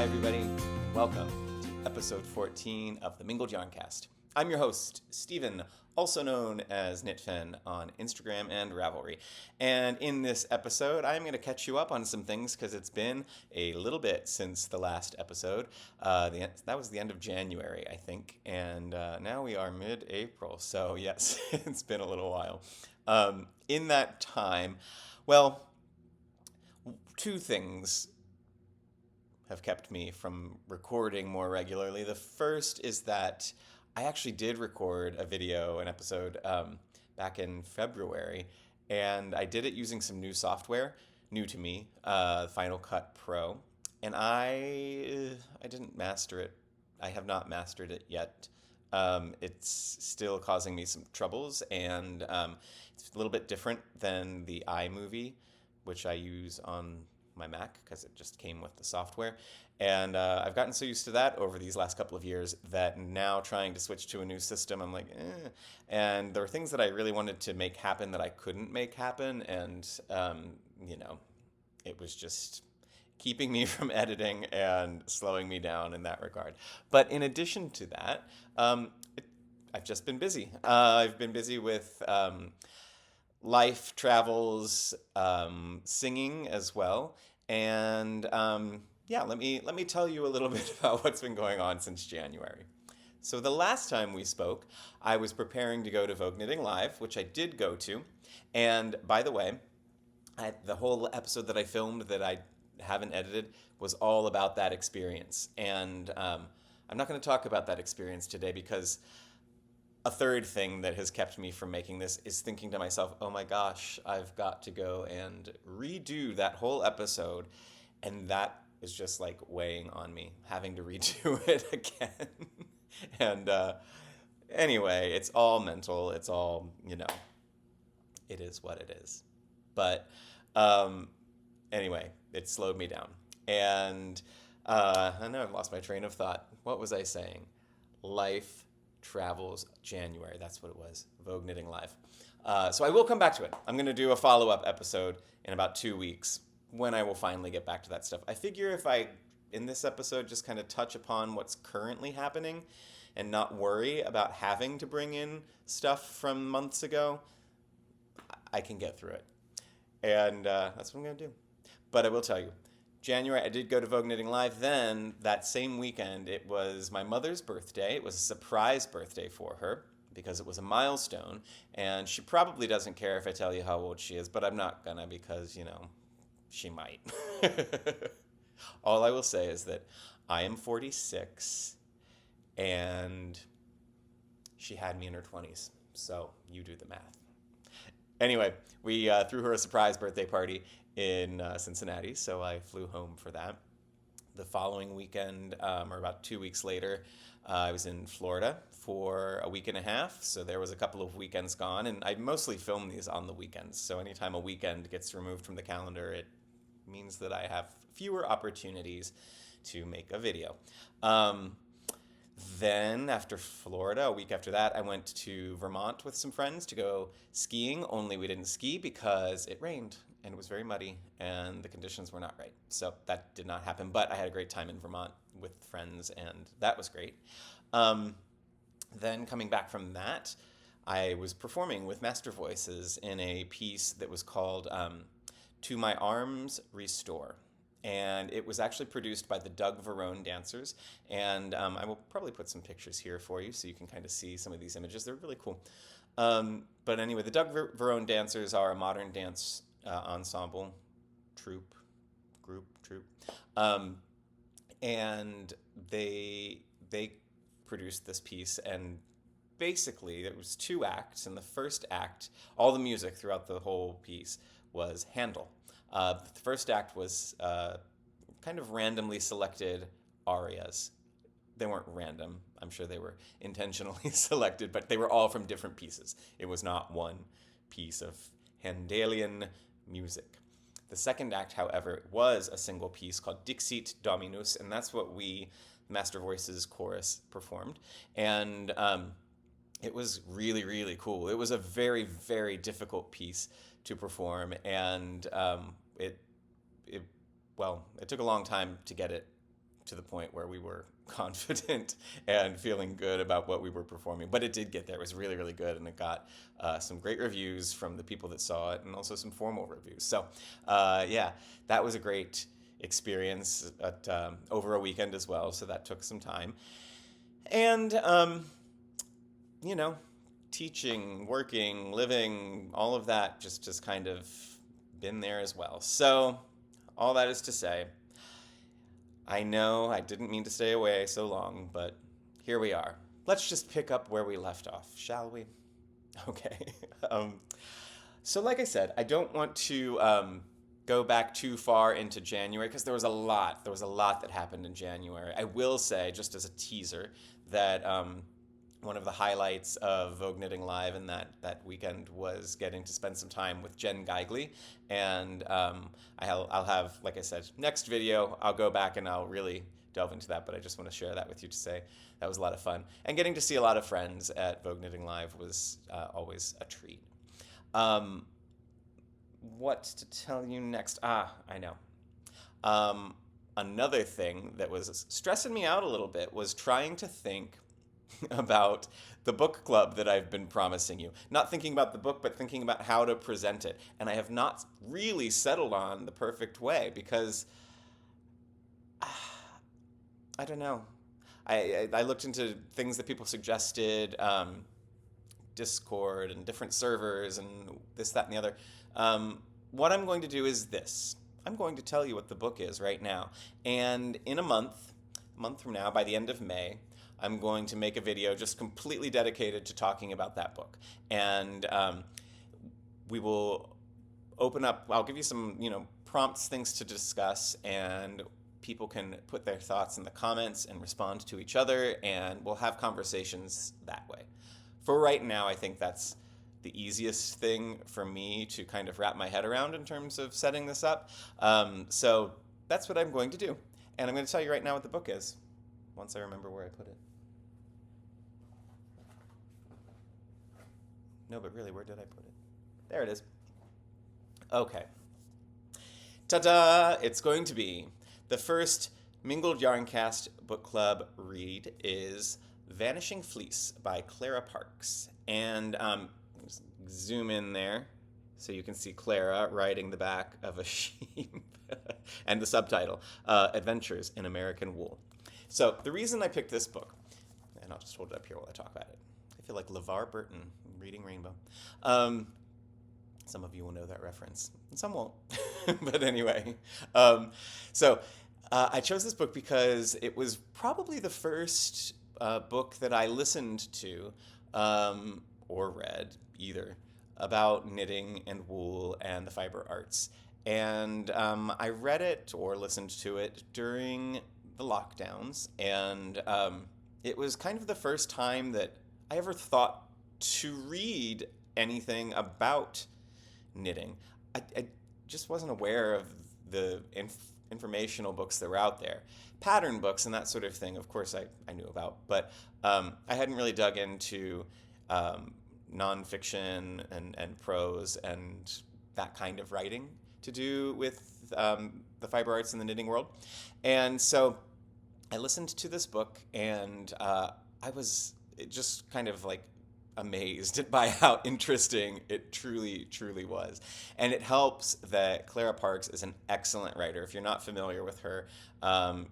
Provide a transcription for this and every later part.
Hi, everybody. Welcome to episode 14 of the Mingled Yarncast. I'm your host, Stephen, also known as Knitfen on Instagram and Ravelry. And in this episode, I'm going to catch you up on some things because it's been a little bit since the last episode. That was the end of January, I think. And now we are mid-April. So yes, it's been a little while. In that time, well, two things have kept me from recording more regularly. The first is that I actually did record a video, an episode, back in February, and I did it using some new software, new to me, Final Cut Pro, and I didn't master it. I have not mastered it yet. It's still causing me some troubles, and it's a little bit different than the iMovie, which I use on my Mac because it just came with the software. And I've gotten so used to that over these last couple of years that now trying to switch to a new system, I'm like, eh. And there were things that I really wanted to make happen that I couldn't make happen. And, it was just keeping me from editing and slowing me down in that regard. But in addition to that, I've just been busy. I've been busy with life, travels, singing as well. And let me tell you a little bit about what's been going on since January. So the last time we spoke, I was preparing to go to Vogue Knitting Live, which I did go to. And by the way, the whole episode that I filmed that I haven't edited was all about that experience. And I'm not going to talk about that experience today because a third thing that has kept me from making this is thinking to myself, oh my gosh, I've got to go and redo that whole episode. And that is just like weighing on me, having to redo it again. And anyway, it's all mental. It's all, it is what it is. But anyway, it slowed me down. And I know I've lost my train of thought. What was I saying? Life, travels, January. That's what it was. Vogue Knitting Live. So I will come back to it. I'm going to do a follow-up episode in about 2 weeks when I will finally get back to that stuff. I figure if I, in this episode, just kind of touch upon what's currently happening and not worry about having to bring in stuff from months ago, I can get through it. And that's what I'm going to do. But I will tell you, January, I did go to Vogue Knitting Live. Then, that same weekend, it was my mother's birthday. It was a surprise birthday for her because it was a milestone. And she probably doesn't care if I tell you how old she is, but I'm not gonna because, she might. All I will say is that I am 46 and she had me in her 20s. So you do the math. Anyway, we threw her a surprise birthday party in Cincinnati, so I flew home for that. The following weekend, or about 2 weeks later, I was in Florida for a week and a half, so there was a couple of weekends gone, and I mostly film these on the weekends, so anytime a weekend gets removed from the calendar, it means that I have fewer opportunities to make a video. Then, after Florida, a week after that, I went to Vermont with some friends to go skiing, only we didn't ski because it rained and it was very muddy and the conditions were not right. So that did not happen, but I had a great time in Vermont with friends and that was great. Then coming back from that, I was performing with Master Voices in a piece that was called To My Arms Restore. And it was actually produced by the Doug Verone dancers. And I will probably put some pictures here for you so you can kind of see some of these images. They're really cool. But anyway, the Doug Verone dancers are a modern dance ensemble, troupe. And they produced this piece. And basically, it was 2 acts. In the first act, all the music throughout the whole piece was Handel. The first act was kind of randomly selected arias. They weren't random. I'm sure they were intentionally selected, but they were all from different pieces. It was not one piece of Handelian music. The second act, however, was a single piece called Dixit Dominus, and that's what we, Master Voices chorus, performed. And it was really, really cool. It was a very, very difficult piece to perform, and it took a long time to get it to the point where we were confident and feeling good about what we were performing. But it did get there. It was really, really good, and it got some great reviews from the people that saw it, and also some formal reviews. So, yeah, that was a great experience over a weekend as well, so that took some time. And, you know, teaching, working, living, all of that just kind of been there as well. So, all that is to say, I know I didn't mean to stay away so long, but here we are. Let's just pick up where we left off, shall we? Okay. So like I said, I don't want to go back too far into January because there was a lot that happened in January. I will say, just as a teaser, that one of the highlights of Vogue Knitting Live in that weekend was getting to spend some time with Jen Geigley. And I'll have, like I said, next video, I'll go back and I'll really delve into that. But I just want to share that with you to say that was a lot of fun. And getting to see a lot of friends at Vogue Knitting Live was always a treat. What to tell you next? I know. Another thing that was stressing me out a little bit was trying to think about the book club that I've been promising you. Not thinking about the book, but thinking about how to present it. And I have not really settled on the perfect way because, I don't know. I looked into things that people suggested, Discord and different servers and this, that, and the other. What I'm going to do is this. I'm going to tell you what the book is right now. And in a month from now, by the end of May, I'm going to make a video just completely dedicated to talking about that book. And we will open up, I'll give you some, prompts, things to discuss, and people can put their thoughts in the comments and respond to each other, and we'll have conversations that way. For right now, I think that's the easiest thing for me to kind of wrap my head around in terms of setting this up. So that's what I'm going to do. And I'm going to tell you right now what the book is, once I remember where I put it. No, but really, where did I put it? There it is. Okay. Ta-da! It's going to be the first Mingled Yarncast book club read is Vanishing Fleece by Clara Parks. And just zoom in there so you can see Clara riding the back of a sheep and the subtitle, Adventures in American Wool. So the reason I picked this book, and I'll just hold it up here while I talk about it. I feel like LeVar Burton reading Rainbow. Some of you will know that reference, and some won't. But anyway, I chose this book because it was probably the first book that I listened to, or read, either, about knitting and wool and the fiber arts. And I read it or listened to it during the lockdowns, and it was kind of the first time that I ever thought to read anything about knitting. I just wasn't aware of the informational books that were out there. Pattern books and that sort of thing, of course, I knew about, but I hadn't really dug into nonfiction and prose and that kind of writing to do with the fiber arts in the knitting world. And so I listened to this book, and I was just kind of like amazed by how interesting it truly, truly was. And it helps that Clara Parks is an excellent writer. If you're not familiar with her,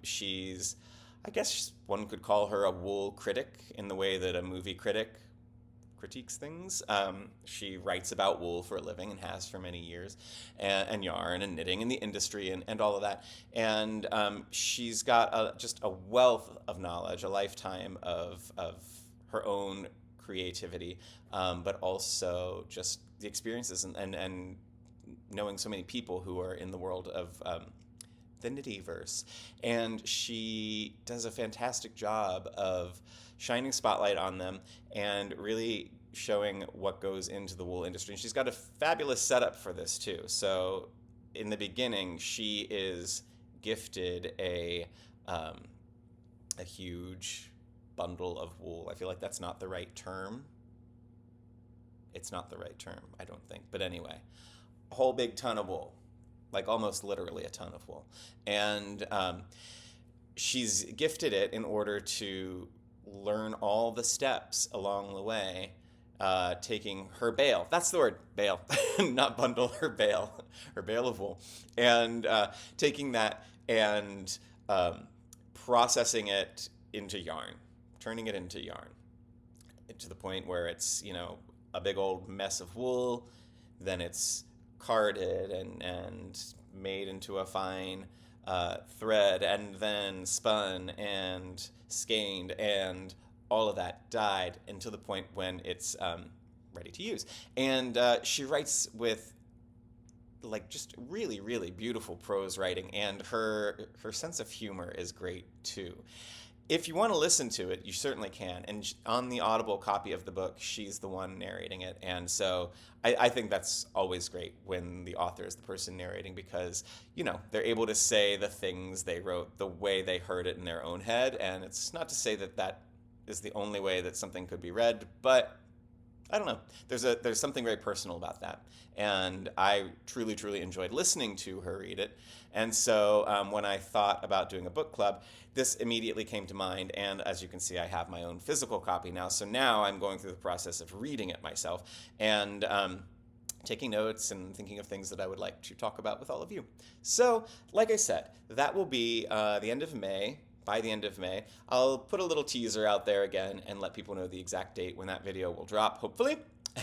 she's, I guess one could call her a wool critic in the way that a movie critic critiques things. She writes about wool for a living and has for many years, and yarn and knitting and the industry and all of that. And she's got just a wealth of knowledge, a lifetime of her own creativity, but also just the experiences and knowing so many people who are in the world of the Knittyverse. And she does a fantastic job of shining spotlight on them and really showing what goes into the wool industry. And she's got a fabulous setup for this too. So in the beginning, she is gifted a huge bundle of wool. I feel like that's not the right term. It's not the right term, I don't think. But anyway, a whole big ton of wool, like almost literally a ton of wool. And she's gifted it in order to learn all the steps along the way, taking her bale. That's the word, bale, not bundle, her bale of wool. And taking that and processing it into yarn, turning it into yarn to the point where it's, a big old mess of wool. Then it's carded and made into a fine thread, and then spun and skeined, and all of that dyed until the point when it's ready to use. And she writes with just really, really beautiful prose writing, and her sense of humor is great too. If you want to listen to it, you certainly can. And on the Audible copy of the book, she's the one narrating it. And so I think that's always great when the author is the person narrating, because, they're able to say the things they wrote the way they heard it in their own head. And it's not to say that that is the only way that something could be read, but I don't know. There's something very personal about that. And I truly, truly enjoyed listening to her read it. And so when I thought about doing a book club, this immediately came to mind. And as you can see, I have my own physical copy now. So now I'm going through the process of reading it myself and taking notes and thinking of things that I would like to talk about with all of you. So, like I said, that will be the end of May. By the end of May, I'll put a little teaser out there again and let people know the exact date when that video will drop, hopefully,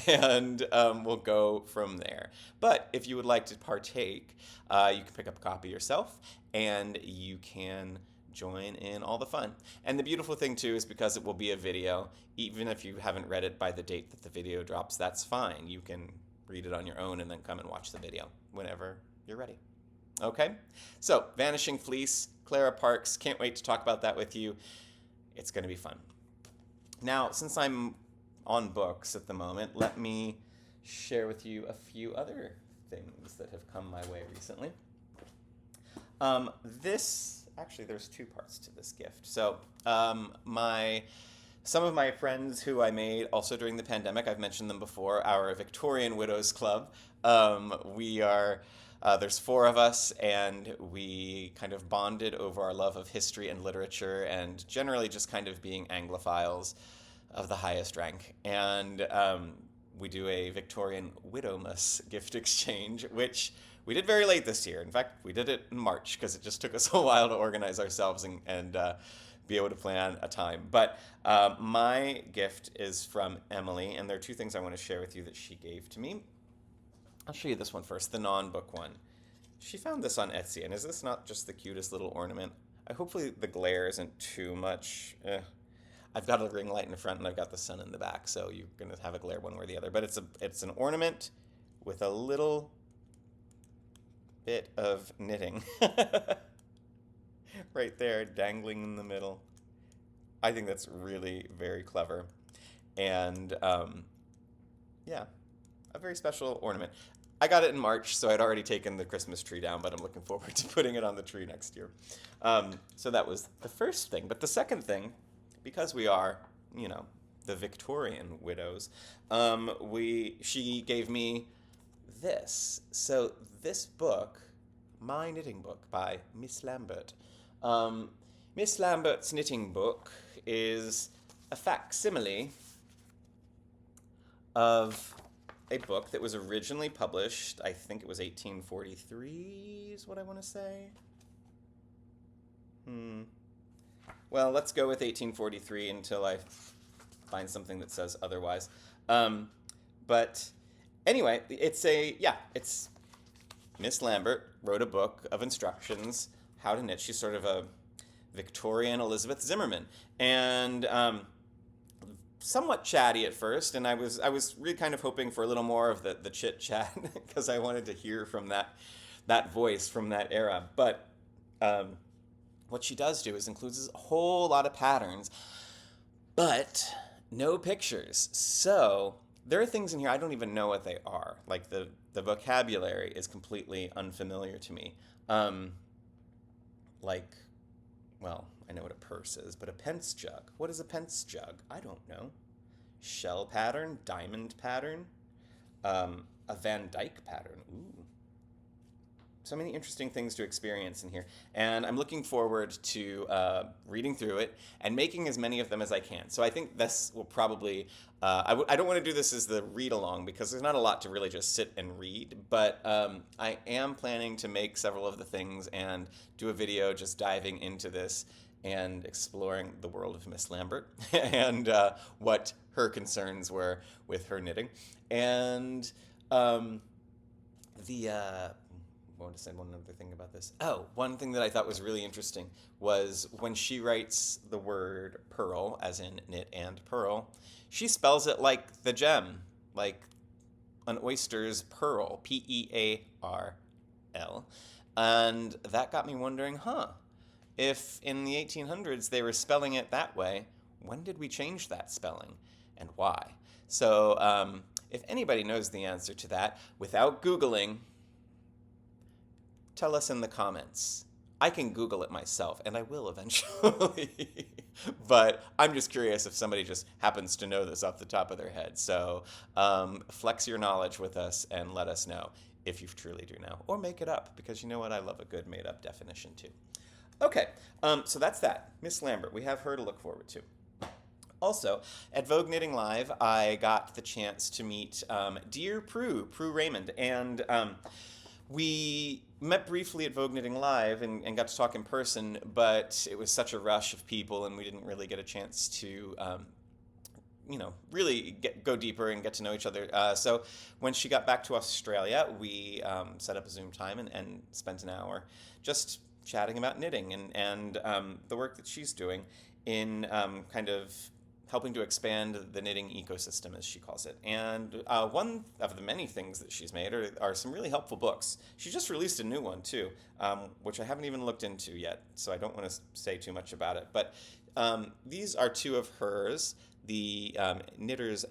and we'll go from there. But if you would like to partake, you can pick up a copy yourself, and you can join in all the fun. And the beautiful thing, too, is because it will be a video, even if you haven't read it by the date that the video drops, that's fine. You can read it on your own and then come and watch the video whenever you're ready. Okay, so Vanishing Fleece, Clara Parks, can't wait to talk about that with you. It's going to be fun. Now, since I'm on books at the moment, let me share with you a few other things that have come my way recently. Actually, there's two parts to this gift. So, some of my friends who I made also during the pandemic, I've mentioned them before, our Victorian Widows Club. There's 4 of us, and we kind of bonded over our love of history and literature, and generally just kind of being Anglophiles of the highest rank. And we do a Victorian Widowmas gift exchange, which we did very late this year. In fact, we did it in March because it just took us a while to organize ourselves and be able to plan a time. But my gift is from Emily, and there are 2 things I want to share with you that she gave to me. I'll show you this one first, the non-book one. She found this on Etsy, and is this not just the cutest little ornament? Hopefully the glare isn't too much. I've got a ring light in the front, and I've got the sun in the back, so you're going to have a glare one way or the other. But it's an ornament with a little bit of knitting right there, dangling in the middle. I think that's really very clever. And, yeah, a very special ornament. I got it in March, so I'd already taken the Christmas tree down, but I'm looking forward to putting it on the tree next year. So that was the first thing. But the second thing, because we are, the Victorian widows, she gave me this. So this book, my knitting book by Miss Lambert. Miss Lambert's knitting book is a facsimile of a book that was originally published, I think it was 1843 is what I want to say. Well, let's go with 1843 until I find something that says otherwise. But anyway, it's Miss Lambert wrote a book of instructions how to knit. She's sort of a Victorian Elizabeth Zimmerman, and somewhat chatty at first, and I was really kind of hoping for a little more of the chit chat because I wanted to hear from that voice from that era. But what she does do is includes a whole lot of patterns, but no pictures. So there are things in here I don't even know what they are. Like the vocabulary is completely unfamiliar to me. Well, I know what a purse is, but a pence jug. What is a pence jug? I don't know. Shell pattern, diamond pattern, a Van Dyke pattern. Ooh. so many interesting things to experience in here, and I'm looking forward to reading through it and making as many of them as I can. So I think this will probably, I don't want to do this as the read along because there's not a lot to really just sit and read, but I am planning to make several of the things and do a video just diving into this and exploring the world of Miss Lambert and what her concerns were with her knitting. And I want to say one other thing about this. Oh, one thing that I thought was really interesting was when she writes the word pearl, as in knit and pearl, she spells it like the gem, like an oyster's pearl, Pearl. And that got me wondering, if in the 1800s they were spelling it that way, when did we change that spelling and why? So if anybody knows the answer to that, without Googling, tell us in the comments. I can Google it myself, and I will eventually. But I'm just curious if somebody just happens to know this off the top of their head. So flex your knowledge with us and let us know if you truly do know. Or make it up, because you know what? I love a good made-up definition, too. Okay, so that's that. Miss Lambert, we have her to look forward to. Also, at Vogue Knitting Live, I got the chance to meet dear Prue Raymond, and we met briefly at Vogue Knitting Live and got to talk in person, but it was such a rush of people, and we didn't really get a chance to, really go deeper and get to know each other. So when she got back to Australia, we set up a Zoom time and spent an hour just chatting about knitting and the work that she's doing in kind of helping to expand the knitting ecosystem, as she calls it. And one of the many things that she's made are some really helpful books. She just released a new one, too, which I haven't even looked into yet, so I don't want to say too much about it. But these are two of hers, the Knitter's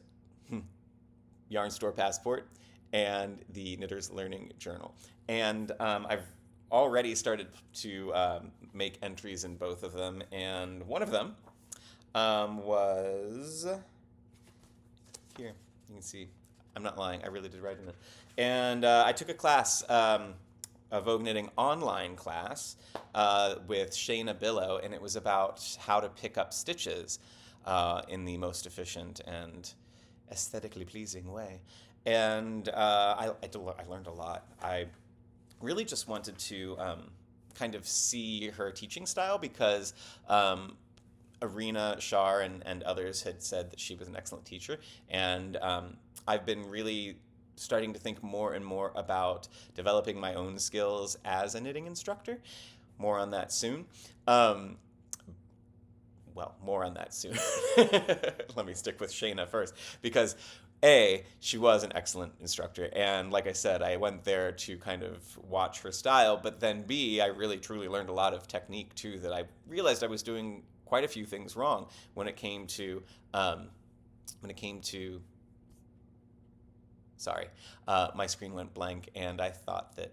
Yarn Store Passport and the Knitter's Learning Journal. And I've already started to make entries in both of them, and one of them was here. You can see, I'm not lying. I really did write in it. And I took a class, a Vogue Knitting online class with Shaina Bilow, and it was about how to pick up stitches in the most efficient and aesthetically pleasing way. And I learned a lot. I really just wanted to kind of see her teaching style because Arena Shar and others had said that she was an excellent teacher, and I've been really starting to think more and more about developing my own skills as a knitting instructor. More on that soon. More on that soon. Let me stick with Shaina first, because A, she was an excellent instructor, and like I said, I went there to kind of watch her style, but then B, I really truly learned a lot of technique too that I realized I was doing quite a few things wrong when it came to my screen went blank and I thought that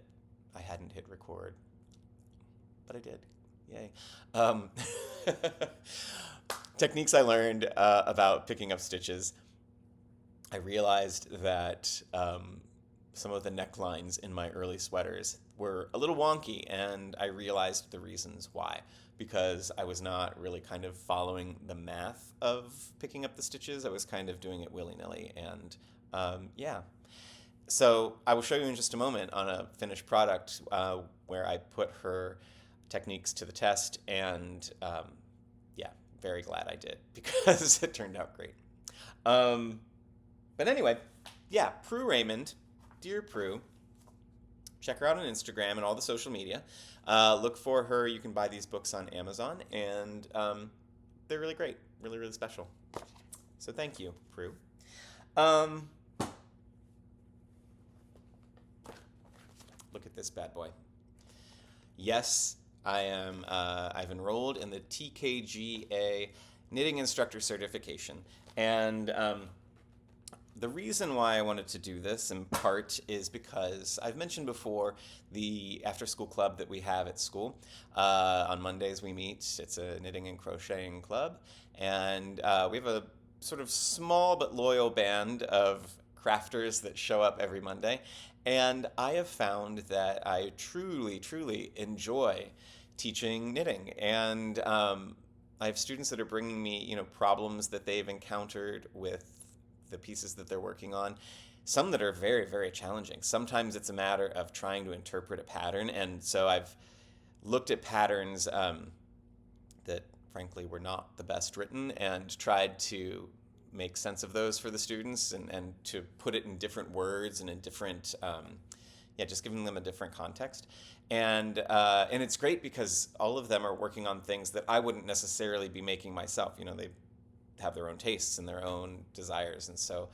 I hadn't hit record, but I did. Yay. Techniques I learned about picking up stitches. I realized that some of the necklines in my early sweaters were a little wonky, and I realized the reasons why. Because I was not really kind of following the math of picking up the stitches. I was kind of doing it willy-nilly, and So I will show you in just a moment on a finished product where I put her techniques to the test, and very glad I did because it turned out great. But anyway, Prue Raymond, dear Prue. Check her out on Instagram and all the social media. Look for her. You can buy these books on Amazon, and they're really great, really, really special. So thank you, Prue. Look at this bad boy. Yes, I am. I've enrolled in the TKGA Knitting Instructor Certification, and the reason why I wanted to do this, in part, is because I've mentioned before the after-school club that we have at school. On Mondays we meet. It's a knitting and crocheting club, and we have a sort of small but loyal band of crafters that show up every Monday. And I have found that I truly, truly enjoy teaching knitting. And I have students that are bringing me, problems that they've encountered with the pieces that they're working on. Some that are very, very challenging. Sometimes it's a matter of trying to interpret a pattern. And so I've looked at patterns that frankly were not the best written and tried to make sense of those for the students and to put it in different words and in different, just giving them a different context. And it's great because all of them are working on things that I wouldn't necessarily be making myself. They have their own tastes and their own desires. And so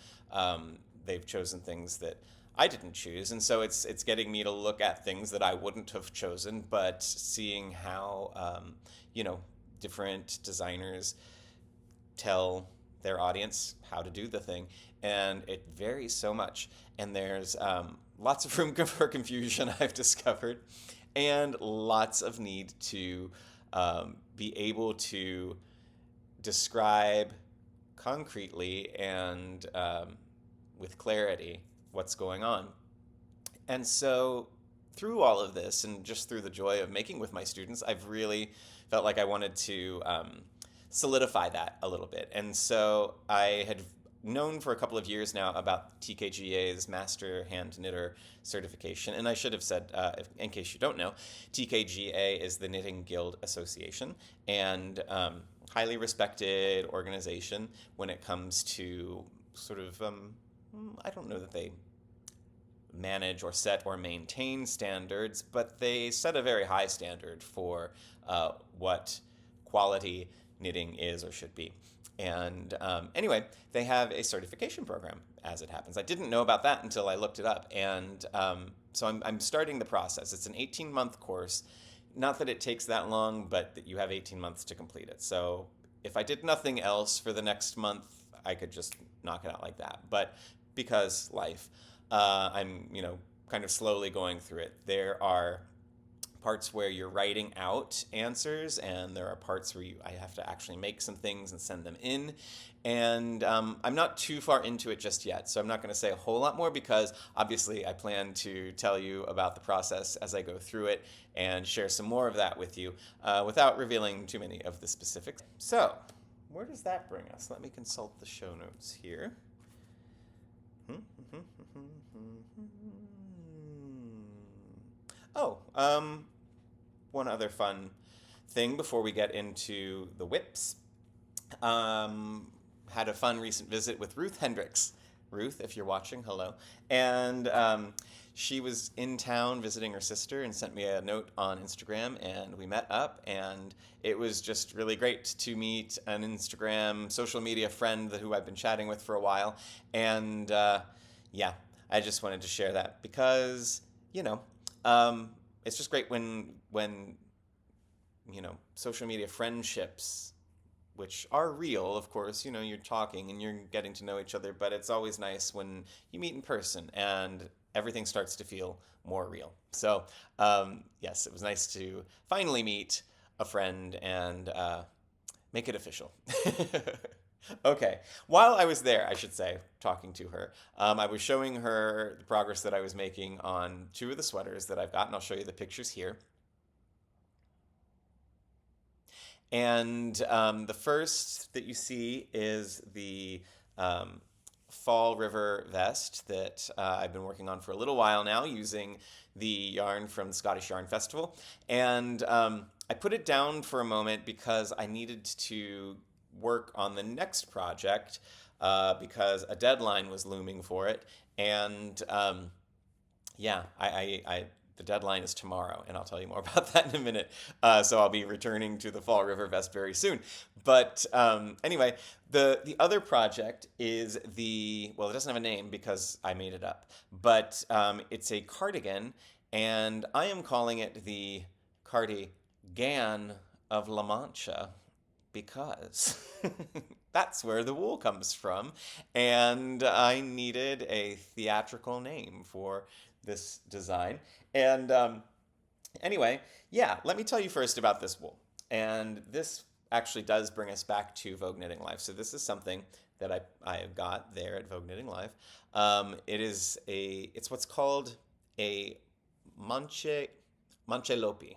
they've chosen things that I didn't choose. And so it's getting me to look at things that I wouldn't have chosen, but seeing how, different designers tell their audience how to do the thing. And it varies so much. And there's lots of room for confusion, I've discovered, and lots of need to be able to describe concretely and with clarity what's going on. And so through all of this and just through the joy of making with my students, I've really felt like I wanted to solidify that a little bit. And so I had known for a couple of years now about TKGA's Master Hand Knitter certification. And I should have said, in case you don't know, TKGA is the Knitting Guild Association and highly respected organization when it comes to sort of, I don't know that they manage or set or maintain standards, but they set a very high standard for what quality knitting is or should be. And anyway, they have a certification program, as it happens. I didn't know about that until I looked it up. And so I'm starting the process. It's an 18-month course. Not that it takes that long, but that you have 18 months to complete it. So if I did nothing else for the next month, I could just knock it out like that. But because life, I'm, kind of slowly going through it. There are parts where you're writing out answers, and there are parts where I have to actually make some things and send them in. And I'm not too far into it just yet, so I'm not going to say a whole lot more because obviously I plan to tell you about the process as I go through it and share some more of that with you without revealing too many of the specifics. So, where does that bring us? Let me consult the show notes here. One other fun thing before we get into the whips. Had a fun recent visit with Ruth Hendricks. Ruth, if you're watching, hello. And she was in town visiting her sister and sent me a note on Instagram, and we met up, and it was just really great to meet an Instagram social media friend who I've been chatting with for a while. And I just wanted to share that because, it's just great when social media friendships, which are real, of course, you're talking and you're getting to know each other, but it's always nice when you meet in person and everything starts to feel more real. So, yes, it was nice to finally meet a friend and make it official. Okay. While I was there, I should say, talking to her, I was showing her the progress that I was making on 2 of the sweaters that I've got, and I'll show you the pictures here. And the first that you see is the Fall River vest that I've been working on for a little while now using the yarn from the Scottish Yarn Festival. And I put it down for a moment because I needed to work on the next project because a deadline was looming for it. And the deadline is tomorrow, and I'll tell you more about that in a minute. So I'll be returning to the Fall River vest very soon. But anyway, the other project is it doesn't have a name because I made it up, but it's a cardigan, and I am calling it the Cardigan of La Mancha because that's where the wool comes from, and I needed a theatrical name for this design. And anyway, let me tell you first about this wool. And this actually does bring us back to Vogue Knitting Life. So this is something I got there at Vogue Knitting Live. It's what's called a manche manchelopi.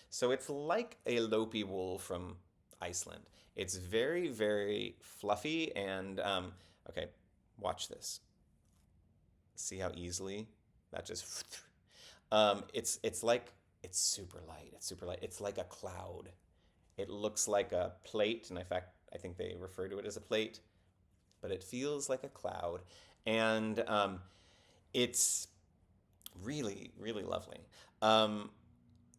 So it's like a lopi wool from Iceland. It's very, very fluffy and okay, watch this. See how easily that just it's super light. It's super light. It's like a cloud. It looks like a plate, and in fact, I think they refer to it as a plate, but it feels like a cloud, and it's really, really lovely.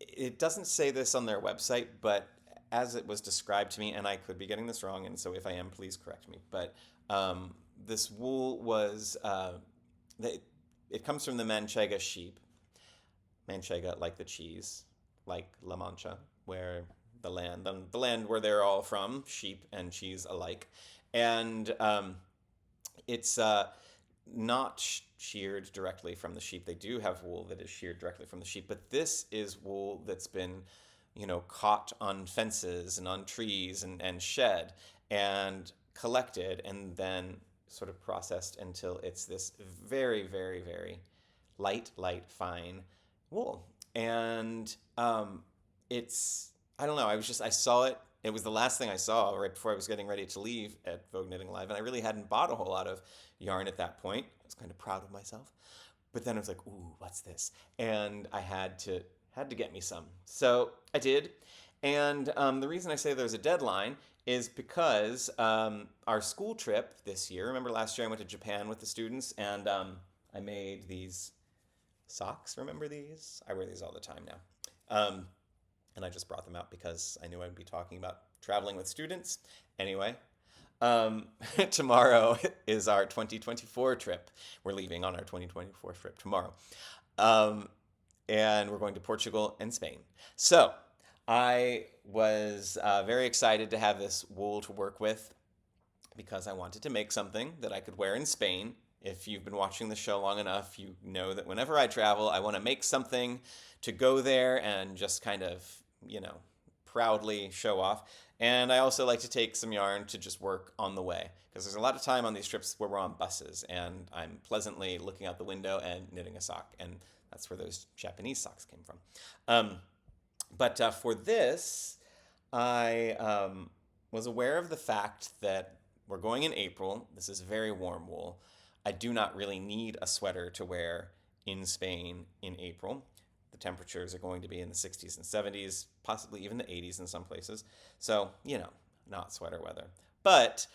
It doesn't say this on their website, but as it was described to me, and I could be getting this wrong, and so if I am, please correct me. But this wool was it comes from the Manchega sheep. Manchega, like the cheese, like La Mancha, where the land where they're all from, sheep and cheese alike, and it's not sheared directly from the sheep. They do have wool that is sheared directly from the sheep, but this is wool that's been, caught on fences and on trees and shed and collected and then sort of processed until it's this very, very, very light, fine wool. And I don't know, I saw it. It was the last thing I saw right before I was getting ready to leave at Vogue Knitting Live, and I really hadn't bought a whole lot of yarn at that point. I was kind of proud of myself. But then I was like, ooh, what's this? And I had to get me some. So I did. And the reason I say there's a deadline is because our school trip this year, remember last year I went to Japan with the students, and I made these socks. Remember these? I wear these all the time now. And I just brought them out because I knew I'd be talking about traveling with students. Anyway, tomorrow is our 2024 trip. We're leaving on our 2024 trip tomorrow. And we're going to Portugal and Spain. So I was very excited to have this wool to work with because I wanted to make something that I could wear in Spain. If you've been watching the show long enough, you know that whenever I travel, I want to make something to go there and just kind of, proudly show off. And I also like to take some yarn to just work on the way, because there's a lot of time on these trips where we're on buses and I'm pleasantly looking out the window and knitting a sock. And that's where those Japanese socks came from. But for this, I was aware of the fact that we're going in April. This is very warm wool. I do not really need a sweater to wear in Spain in April. The temperatures are going to be in the 60s and 70s, possibly even the 80s in some places. So, not sweater weather. But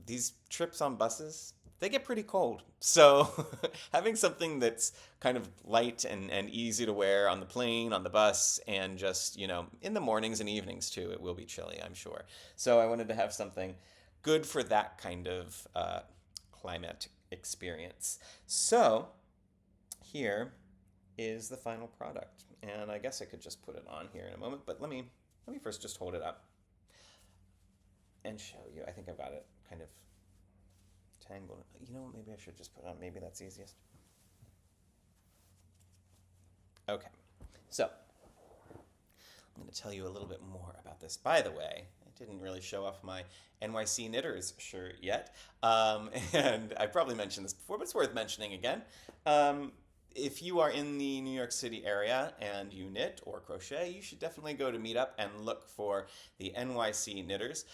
these trips on buses, they get pretty cold. So having something that's kind of light and easy to wear on the plane, on the bus, and just, in the mornings and evenings too, it will be chilly, I'm sure. So I wanted to have something good for that kind of climate experience. So here is the final product, and I guess I could just put it on here in a moment, but let me first just hold it up and show you. I think I've got it kind of tangled. Maybe I should just put it on. Maybe that's easiest. Okay, so I'm going to tell you a little bit more about this. By the way, I didn't really show off my NYC Knitters shirt yet, and I probably mentioned this before, but it's worth mentioning again. If you are in the New York City area and you knit or crochet, you should definitely go to Meetup and look for the NYC Knitters.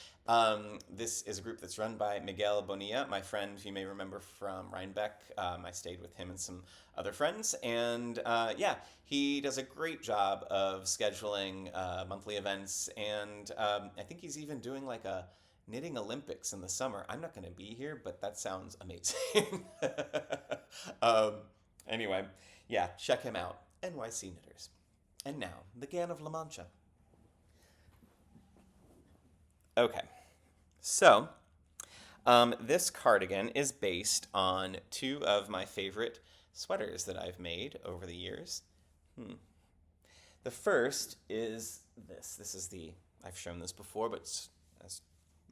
This is a group that's run by Miguel Bonilla, my friend you may remember from Rhinebeck. I stayed with him and some other friends, and he does a great job of scheduling monthly events, and I think he's even doing like a knitting Olympics in the summer. I'm not going to be here, but that sounds amazing. Anyway, check him out. NYC Knitters. And now, the Gan of La Mancha. Okay, so this cardigan is based on two of my favorite sweaters that I've made over the years. The first is this. This is I've shown this before, but as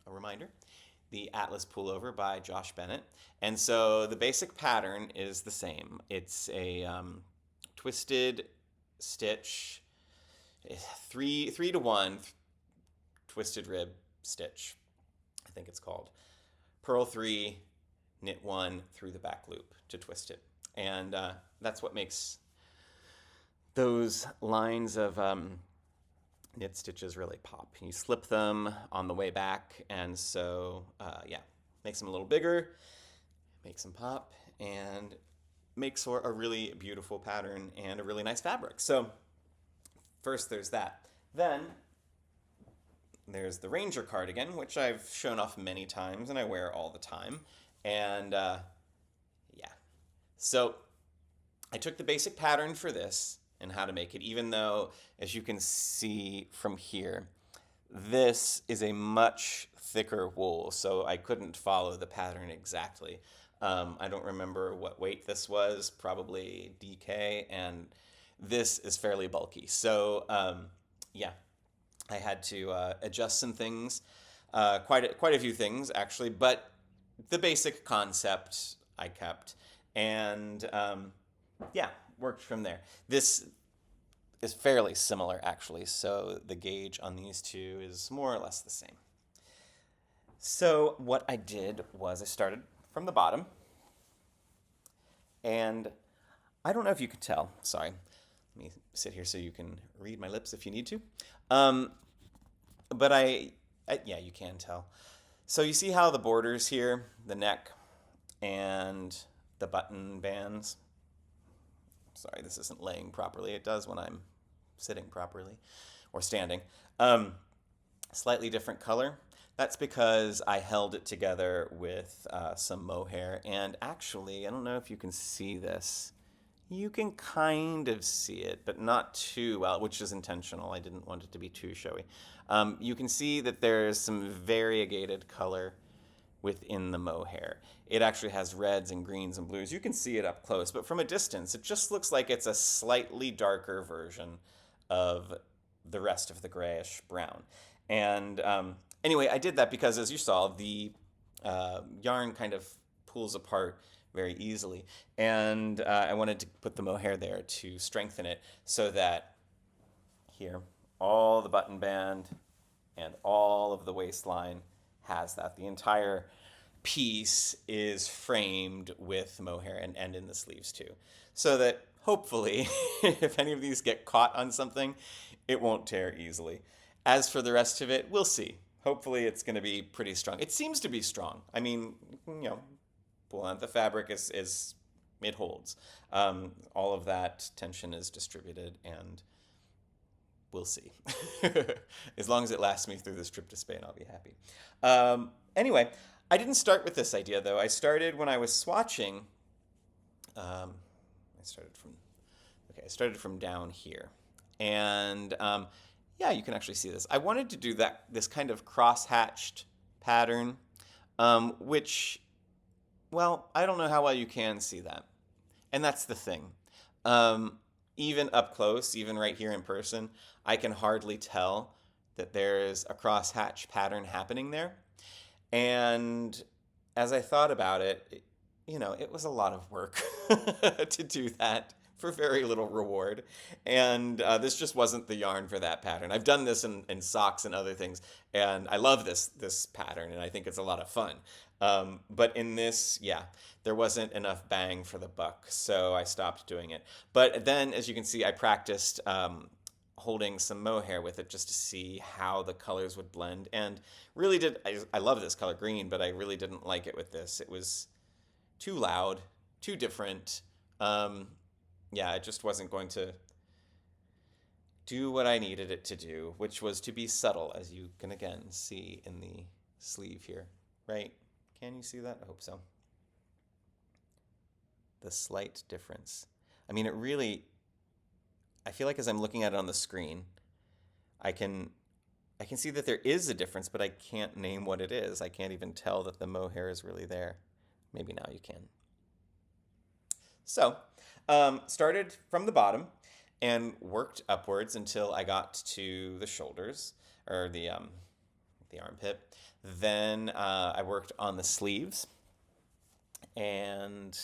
a reminder, the Atlas Pullover by Josh Bennett. And so the basic pattern is the same. It's a twisted stitch, 3-to-1 twisted rib stitch. think it's called. Purl 3, knit 1 through the back loop to twist it. And that's what makes those lines of knit stitches really pop. You slip them on the way back, and so, makes them a little bigger, makes them pop, and makes for a really beautiful pattern and a really nice fabric. So first there's that. Then there's the Ranger cardigan, which I've shown off many times and I wear all the time. And so I took the basic pattern for this and how to make it, even though, as you can see from here, this is a much thicker wool, so I couldn't follow the pattern exactly. I don't remember what weight this was, probably DK, and this is fairly bulky. So I had to adjust some things, quite a few things actually, but the basic concept I kept, and worked from there. This is fairly similar actually, so the gauge on these two is more or less the same. So what I did was I started from the bottom, and I don't know if you could tell, sorry, let me sit here so you can read my lips if you need to, but you can tell. So you see how the borders here, the neck and the button bands, sorry, this isn't laying properly. It does when I'm sitting properly or standing. Slightly different color. That's because I held it together with some mohair. And actually, I don't know if you can see this. You can kind of see it, but not too well, which is intentional. I didn't want it to be too showy. You can see that there's some variegated color within the mohair. It actually has reds and greens and blues. You can see it up close, but from a distance, it just looks like it's a slightly darker version of the rest of the grayish brown. And anyway, I did that because, as you saw, the yarn kind of pulls apart very easily. And I wanted to put the mohair there to strengthen it so that here, all the button band and all of the waistline has that. The entire piece is framed with mohair and in the sleeves too. So that hopefully, if any of these get caught on something, it won't tear easily. As for the rest of it, we'll see. Hopefully it's going to be pretty strong. It seems to be strong. I mean, pull out the fabric is it holds. All of that tension is distributed, and we'll see. As long as it lasts me through this trip to Spain, I'll be happy. Anyway, I didn't start with this idea, though. I started when I was swatching. I started from down here. And you can actually see this. I wanted to do this kind of cross-hatched pattern, which, well, I don't know how well you can see that. And that's the thing. Even up close, even right here in person, I can hardly tell that there's a cross-hatch pattern happening there. And as I thought about it, it was a lot of work to do that for very little reward. And this just wasn't the yarn for that pattern. I've done this in socks and other things, and I love this pattern, and I think it's a lot of fun. But in this, there wasn't enough bang for the buck, so I stopped doing it. But then, as you can see, I practiced holding some mohair with it just to see how the colors would blend, and really I love this color green, but I really didn't like it with this. It was too loud, too different. It just wasn't going to do what I needed it to do, which was to be subtle, as you can again see in the sleeve here, right? Can you see that? I hope so. The slight difference. I mean, I feel like as I'm looking at it on the screen, I can see that there is a difference, but I can't name what it is. I can't even tell that the mohair is really there. Maybe now you can. So, started from the bottom and worked upwards until I got to the shoulders, or the armpit. Then I worked on the sleeves, and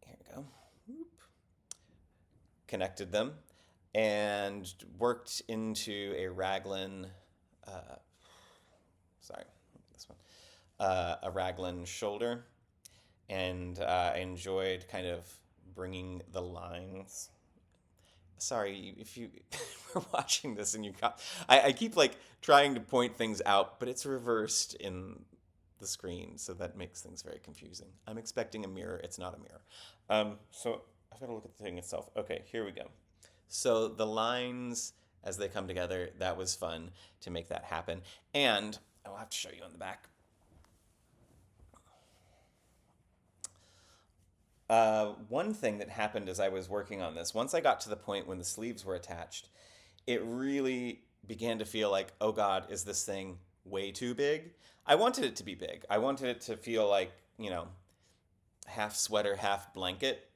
here we go. Connected them and worked into a raglan uh, sorry, this one, a raglan shoulder, and I enjoyed kind of bringing the lines. Sorry if you were watching this and you got. I keep like trying to point things out, but it's reversed in the screen, so that makes things very confusing. I'm expecting a mirror. It's not a mirror. So I've got to look at the thing itself. Okay, here we go. So the lines as they come together, that was fun to make that happen. And I'll have to show you on the back. One thing that happened as I was working on this, once I got to the point when the sleeves were attached, it really began to feel like, oh God, is this thing way too big? I wanted it to be big. I wanted it to feel like, half sweater, half blanket,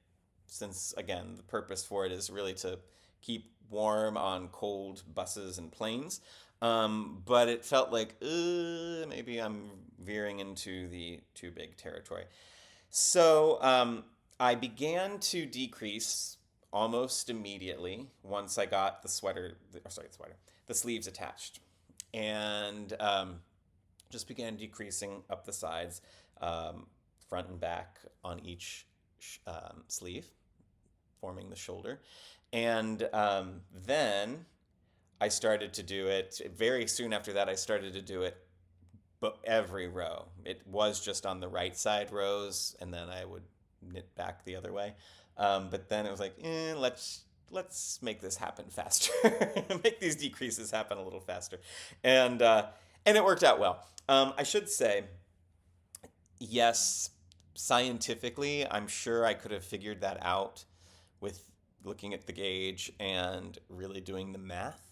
since, again, the purpose for it is really to keep warm on cold buses and planes. But it felt like, maybe I'm veering into the too big territory. So I began to decrease almost immediately once I got the sleeves attached. And just began decreasing up the sides, front and back on each sleeve, forming the shoulder. And then I started to do it, very soon after that, I started to do it but every row. It was just on the right side rows, and then I would knit back the other way. But then it was like, let's make this happen faster. Make these decreases happen a little faster. And it worked out well. I should say, yes, scientifically, I'm sure I could have figured that out with looking at the gauge and really doing the math.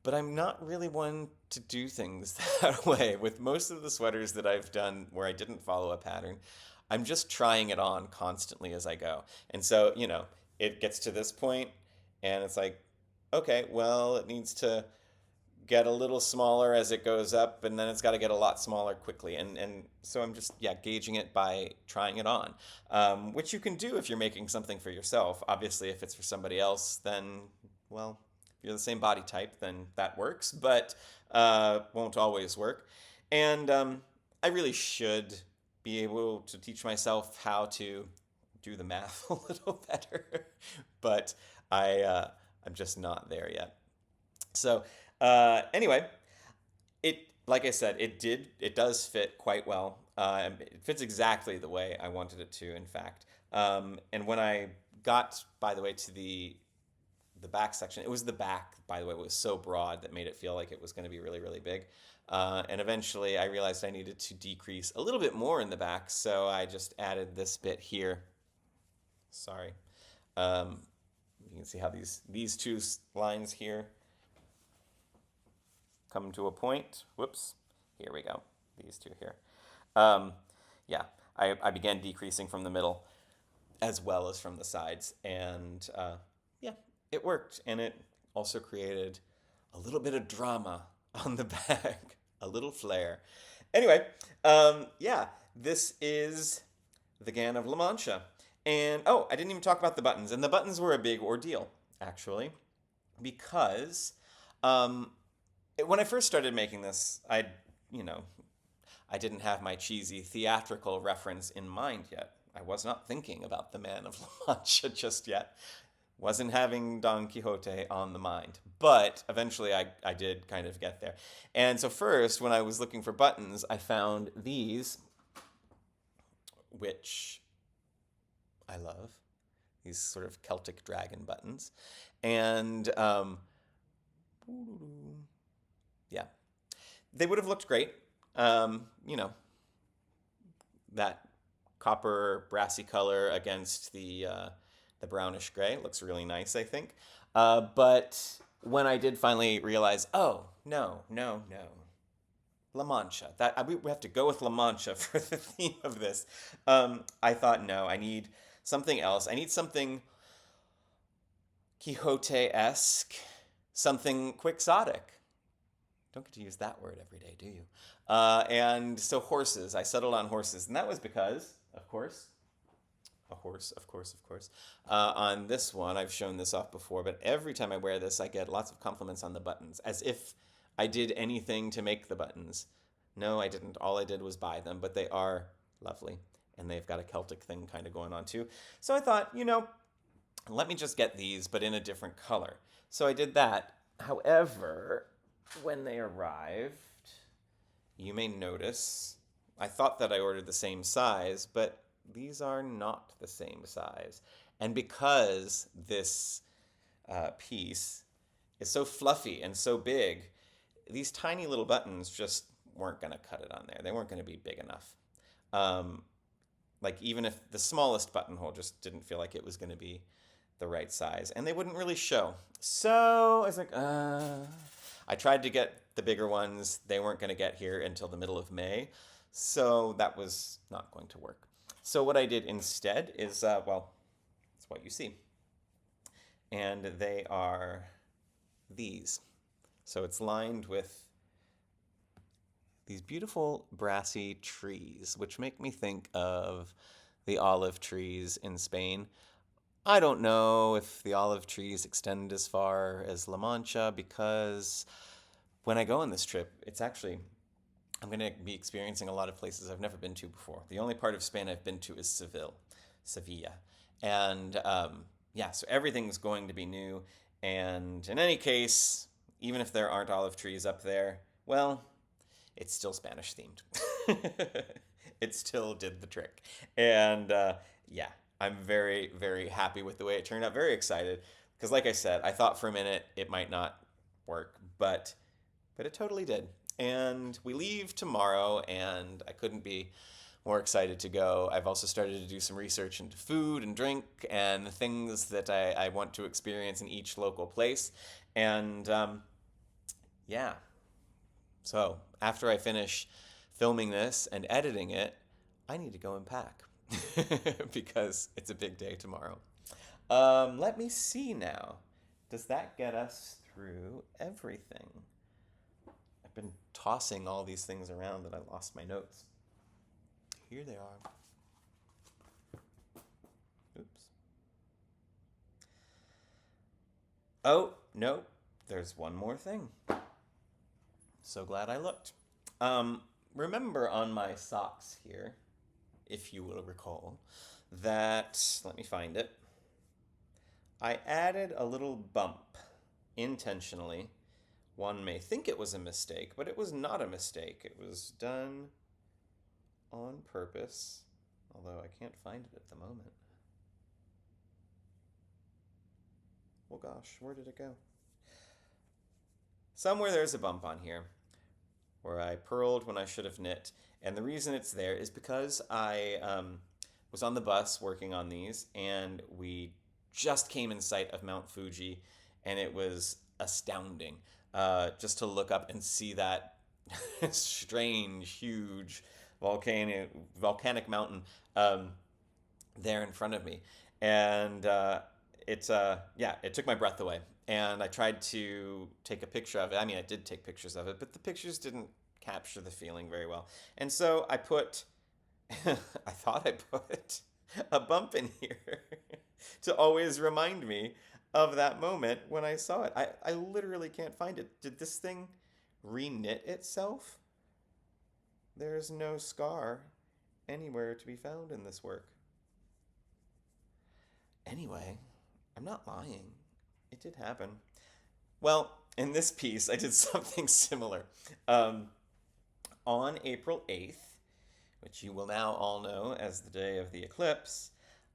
But I'm not really one to do things that way. With most of the sweaters that I've done where I didn't follow a pattern, I'm just trying it on constantly as I go. And so, it gets to this point and it's like, okay, well, it needs to get a little smaller as it goes up, and then it's got to get a lot smaller quickly. And so I'm just, gauging it by trying it on, which you can do if you're making something for yourself. Obviously, if it's for somebody else, then, well, if you're the same body type, then that works, but won't always work. And I really should be able to teach myself how to do the math a little better, but I'm just not there yet. So anyway, like I said, it does fit quite well. It fits exactly the way I wanted it to, in fact. And when I got, by the way, to the back section, it was the back, by the way, was so broad that made it feel like it was going to be really, really big. And eventually I realized I needed to decrease a little bit more in the back, so I just added this bit here. Sorry. You can see how these two lines here come to a point. Whoops. Here we go. These two here. I began decreasing from the middle as well as from the sides. And it worked. And it also created a little bit of drama on the back, a little flair. Anyway, this is the Gan of La Mancha. And, I didn't even talk about the buttons. And the buttons were a big ordeal, actually, because when I first started making this, I didn't have my cheesy theatrical reference in mind yet. I was not thinking about the Man of La Mancha just yet. Wasn't having Don Quixote on the mind. But eventually I did kind of get there. And so first, when I was looking for buttons, I found these, which I love. These sort of Celtic dragon buttons. And they would have looked great. That copper brassy color against the brownish gray looks really nice, I think. But when I did finally realize, no, La Mancha. We have to go with La Mancha for the theme of this. I thought, no, I need something else. I need something Quixote-esque, something quixotic. Don't get to use that word every day, do you? And so horses. I settled on horses. And that was because, of course, on this one, I've shown this off before, but every time I wear this, I get lots of compliments on the buttons, as if I did anything to make the buttons. No, I didn't. All I did was buy them, but they are lovely. And they've got a Celtic thing kind of going on too. So I thought, let me just get these, but in a different color. So I did that. However, when they arrived, you may notice, I thought that I ordered the same size, but these are not the same size. And because this piece is so fluffy and so big, these tiny little buttons just weren't going to cut it on there. They weren't going to be big enough. Like even if the smallest buttonhole just didn't feel like it was going to be the right size, and they wouldn't really show. So I was like, I tried to get the bigger ones. They weren't going to get here until the middle of May. So that was not going to work. So what I did instead is, it's what you see. And they are these. So it's lined with these beautiful brassy trees, which make me think of the olive trees in Spain. I don't know if the olive trees extend as far as La Mancha, because when I go on this trip, I'm going to be experiencing a lot of places I've never been to before. The only part of Spain I've been to is Sevilla. And so everything's going to be new. And in any case, even if there aren't olive trees up there, well, it's still Spanish themed. It still did the trick. And I'm very, very happy with the way it turned out. Very excited. Because like I said, I thought for a minute it might not work, but it totally did. And we leave tomorrow, and I couldn't be more excited to go. I've also started to do some research into food and drink and things that I want to experience in each local place. And so after I finish filming this and editing it, I need to go and pack because it's a big day tomorrow. Let me see now. Does that get us through everything? I've been tossing all these things around that I lost my notes. Here they are. Oops. Oh, no, there's one more thing. So glad I looked. Remember on my socks here, if you will recall, that, let me find it, I added a little bump intentionally. One may think it was a mistake, but it was not a mistake. It was done on purpose, although I can't find it at the moment. Well, gosh, where did it go? Somewhere there's a bump on here where I purled when I should have knit. And the reason it's there is because I was on the bus working on these, and we just came in sight of Mount Fuji, and it was astounding just to look up and see that strange, huge volcanic mountain there in front of me. And it took my breath away. And I tried to take a picture of it. I mean, I did take pictures of it, but the pictures didn't capture the feeling very well. And so I put, I thought I put a bump in here to always remind me of that moment when I saw it. I literally can't find it. Did this thing re-knit itself? There's no scar anywhere to be found in this work. Anyway, I'm not lying. It did happen. Well, in this piece, I did something similar. On April 8th, which you will now all know as the day of the eclipse,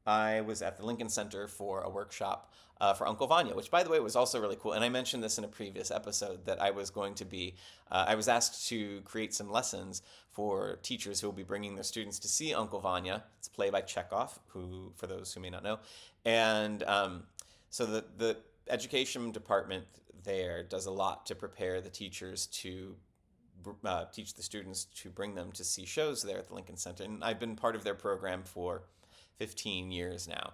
I was at the Lincoln Center for a workshop for Uncle Vanya, which, by the way, was also really cool. And I mentioned this in a previous episode that I was going to be, I was asked to create some lessons for teachers who will be bringing their students to see Uncle Vanya. It's a play by Chekhov, who, for those who may not know. And so the education department there does a lot to prepare the teachers to teach the students to bring them to see shows there at the Lincoln Center. And I've been part of their program for 15 years now,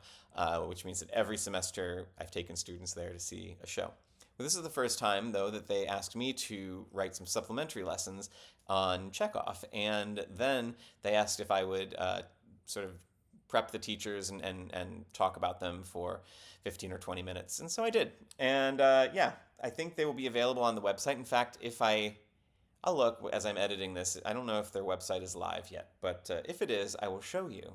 which means that every semester I've taken students there to see a show. Well, this is the first time, though, that they asked me to write some supplementary lessons on Chekhov. And then they asked if I would sort of prep the teachers and talk about them for 15 or 20 minutes. And so I did. And yeah, I think they will be available on the website. In fact, I'll look as I'm editing this. I don't know if their website is live yet, but if it is, I will show you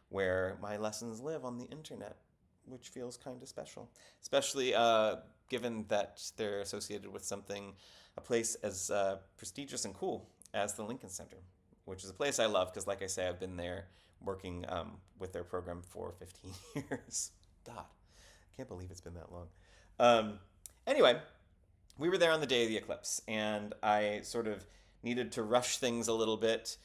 where my lessons live on the internet, which feels kind of special, especially given that they're associated with a place as prestigious and cool as the Lincoln Center, which is a place I love because, like I say, I've been there working with their program for 15 years. God, I can't believe it's been that long. Anyway, we were there on the day of the eclipse, and I sort of needed to rush things a little bit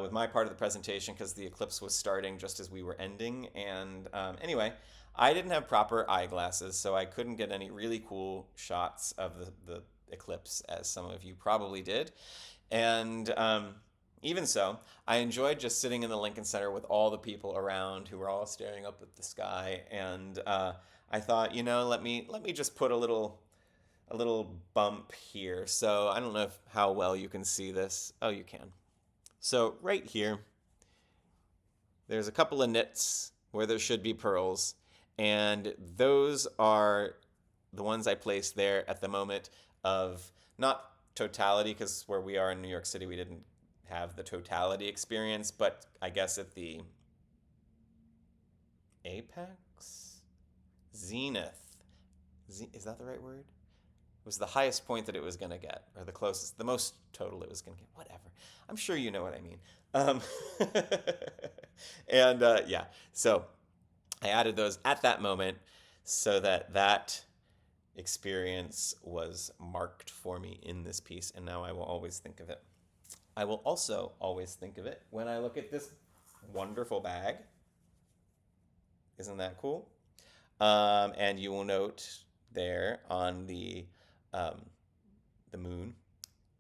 with my part of the presentation because the eclipse was starting just as we were ending. And anyway, I didn't have proper eyeglasses, so I couldn't get any really cool shots of the eclipse, as some of you probably did. And even so, I enjoyed just sitting in the Lincoln Center with all the people around who were all staring up at the sky. And I thought, let me just put a little bump here. So I don't know how well you can see this. Oh, you can. So right here, there's a couple of knits where there should be pearls, and those are the ones I placed there at the moment of not totality, because where we are in New York City, we didn't have the totality experience, but I guess at the apex? Zenith. Is that the right word? It was the highest point that it was going to get, or the closest, the most total it was going to get, whatever. I'm sure you know what I mean. And yeah, so I added those at that moment so that experience was marked for me in this piece, and now I will always think of it. I will also always think of it when I look at this wonderful bag. Isn't that cool? And you will note there on the moon,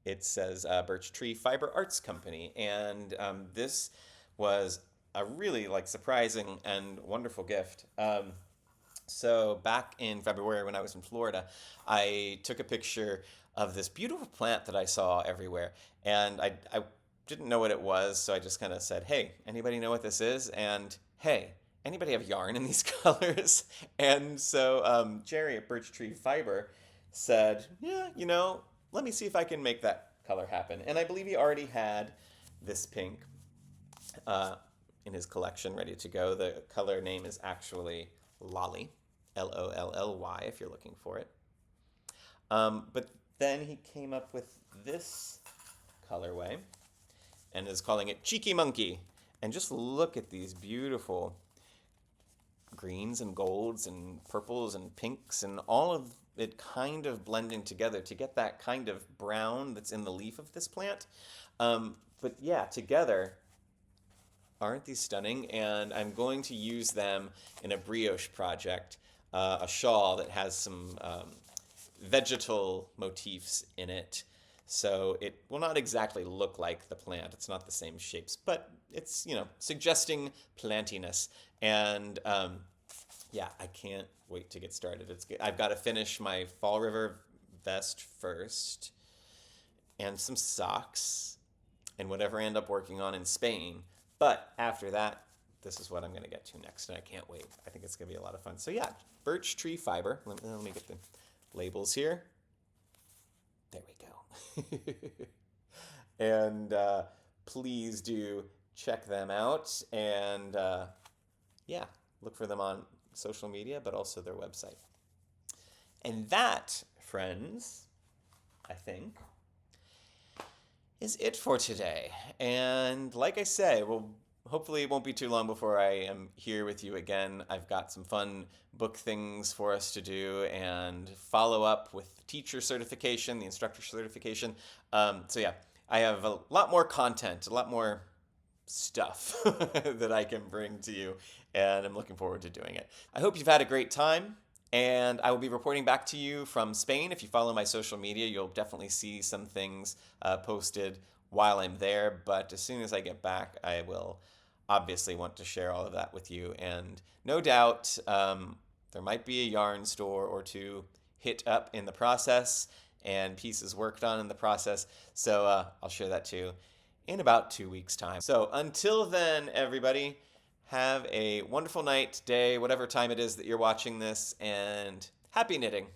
it says Birch Tree Fiber Arts Company, and this was a really surprising and wonderful gift. So back in February when I was in Florida, I took a picture of this beautiful plant that I saw everywhere, and I didn't know what it was, so I just kind of said, hey, anybody know what this is? And hey, anybody have yarn in these colors? And so Jerry at Birch Tree Fiber said, yeah, let me see if I can make that color happen. And I believe he already had this pink in his collection ready to go. The color name is actually Lolly, Lolly, if you're looking for it. But then he came up with this colorway and is calling it Cheeky Monkey. And just look at these beautiful greens and golds and purples and pinks and all of it kind of blending together to get that kind of brown that's in the leaf of this plant. But yeah, together, aren't these stunning? And I'm going to use them in a brioche project, a shawl that has some vegetal motifs in it. So it will not exactly look like the plant. It's not the same shapes, but it's, suggesting plantiness. And yeah, I can't wait to get started. I've got to finish my Fall River vest first and some socks and whatever I end up working on in Spain. But after that, this is what I'm going to get to next, and I can't wait. I think it's going to be a lot of fun. So yeah, Birch Tree Fiber. Let me get the labels here. There we go. And please do check them out. And yeah, look for them on social media, but also their website. And that, friends, I think, is it for today. And like I say, hopefully it won't be too long before I am here with you again. I've got some fun book things for us to do and follow up with the teacher certification, the instructor certification. So yeah, I have a lot more content, a lot more stuff that I can bring to you, and I'm looking forward to doing it. I hope you've had a great time, and I will be reporting back to you from Spain. If you follow my social media, you'll definitely see some things posted while I'm there, but as soon as I get back, I will obviously want to share all of that with you, and no doubt there might be a yarn store or two hit up in the process and pieces worked on in the process, so I'll share that too in about 2 weeks' time. So until then, everybody, Have a wonderful night, day, whatever time it is that you're watching this, and happy knitting.